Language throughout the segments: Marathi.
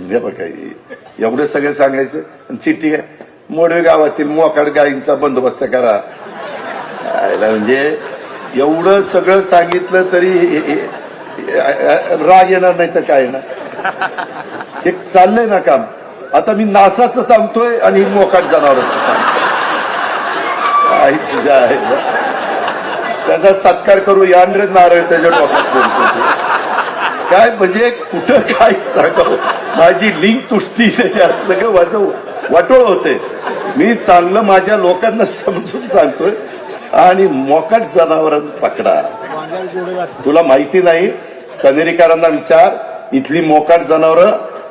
हे बघा एवढं सगळं सांगायचं आणि चिठ्ठी काय मोडवे गावातील मोकाड गायींचा बंदोबस्त करा. म्हणजे एवढं सगळं सांगितलं तरी राग येणार नाही तर काय ना. हे चाललंय ना काम. आता मी नासाचं सांगतोय आणि मोकाट जनावरांचं सांगतोय. तुझ्या आहे त्याचा सत्कार करू यानरे नारळ त्याच्या डोक्यात बोलतो. काय म्हणजे कुठं काय सांगावं. माझी लिंक तुटती त्याच्यात सगळं वाटोळ होते. मी चांगलं माझ्या लोकांना समजून सांगतोय आणि मोकाट जनावरांना पकडा. तुला माहिती नाही कनेरीकरांना विचार. इथली मोकाट जनावर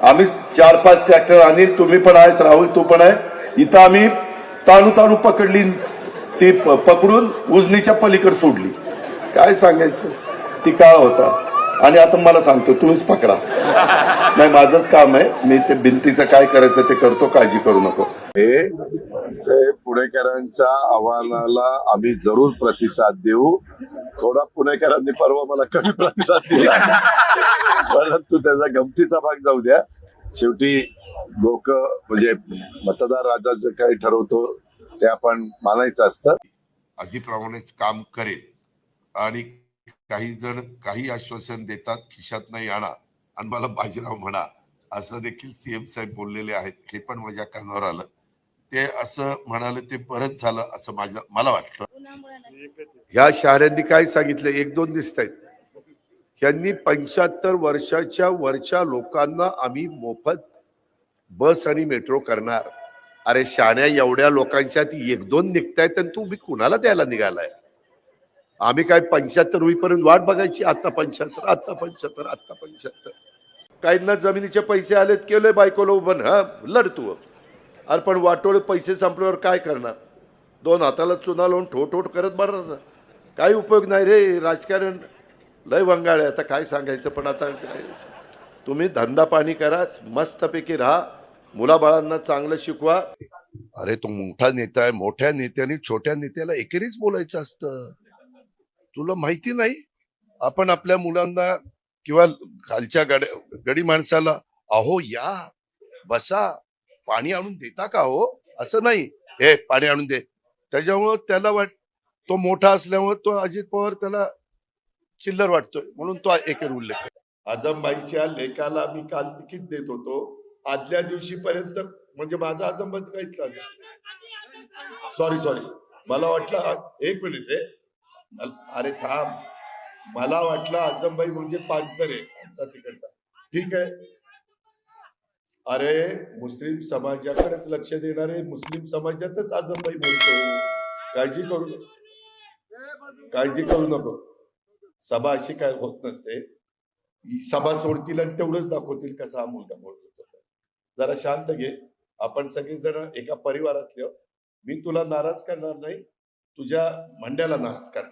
आम्ही 4-5 ट्रॅक्टर आणील. तुम्ही पण आहेत, राहुल तू पण आहे. इथं आम्ही ताणू पकडली, ती पकडून उजनीच्या पलीकडे सोडली. काय सांगायचं. ती काळ होता. आणि आता मला सांगतो तुम्हीच पकडा. नाही माझंच काम आहे. मी ते भिंतीचं काय करायचं ते करतो, काळजी करू नको. हे पुणेकरांच्या आव्हानाला आम्ही जरूर प्रतिसाद देऊ. थोडा पुणेकरांनी परवा मला कमी प्रतिसाद दिला, परंतु त्याचा गमतीचा भाग जाऊ द्या. शेवटी लोक म्हणजे मतदार राजा जे काही ठरवतो ते आपण मानायचं असतं. आधीप्रमाणेच काम करेल. आणि काही जण काही आश्वासन देतात, खिशात नाही आणा आणि मला बाजीराव म्हणा, असं देखील सीएम साहेब बोललेले आहेत. हे पण माझ्या कानावर आलं. ते असं म्हणाले ते परत झालं असं मला वाटतं. ह्या शहरांनी काय सांगितलं, 1-2 दिसत आहेत. यांनी 75 वर्षाच्या वरच्या लोकांना आम्ही मोफत बस आणि मेट्रो करणार. अरे शाण्या, एवढ्या लोकांच्यात 1-2 निघतायत आणि तुम्ही कुणाला द्यायला निघालाय. आम्ही काय 75 होईपर्यंत वाट बघायची. आता 75, आता 75, आता 75. काहींना जमिनीचे पैसे आलेत, केले बायकोला उभं, हा लढतो. अरे पण वाटोळे पैसे संपल्यावर काय करणार. 2 हाताला चुना लावून ठोठ करत बरं काही उपयोग नाही रे. राजकारण लय वंगाळ. आता काय सांगायचं. पण आता काय, तुम्ही धंदा पाणी करा, मस्तपैकी राहा, मुलाबाळांना चांगलं शिकवा. अरे तो मोठा नेता आहे. मोठ्या नेत्याने छोट्या नेत्याला एकेरीच बोलायचं असतं. तुला माहिती नाही. आपण आपल्या मुलांना किंवा खालच्या गडी माणसाला अहो या बसा, पाणी आणून देता का हो, असं नाही. हे पाणी आणून दे. त्याच्यामुळं त्याला तो मोठा असल्यामुळे तो अजित पवार त्याला चिल्लर वाटतोय म्हणून तो एकेर उल्लेख करतो. आजमबाईच्या लेकाला मी काल तिकीट देत होतो. आदल्या दिवशी पर्यंत म्हणजे माझा आजमबाई काहीतला सॉरी मला वाटलं 1 मिनिट रे. अरे थांब. मला वाटलं आजमबाई म्हणजे पानसरे आमचा तिकडचा. ठीक आहे. अरे मुस्लिम समाजाकडेच लक्ष देणारे मुस्लिम समाजातच आजमबाई बोलतो. काळजी करू नको. सभा अशी काय होत नसते. सभा सोडतील आणि तेवढंच दाखवतील कसा हा मुलगा बोलत होता. जरा शांत घे. आपण सगळेजण एका परिवारातले. मी तुला नाराज करणार नाही, तुझ्या मंड्याला नाराज करणार.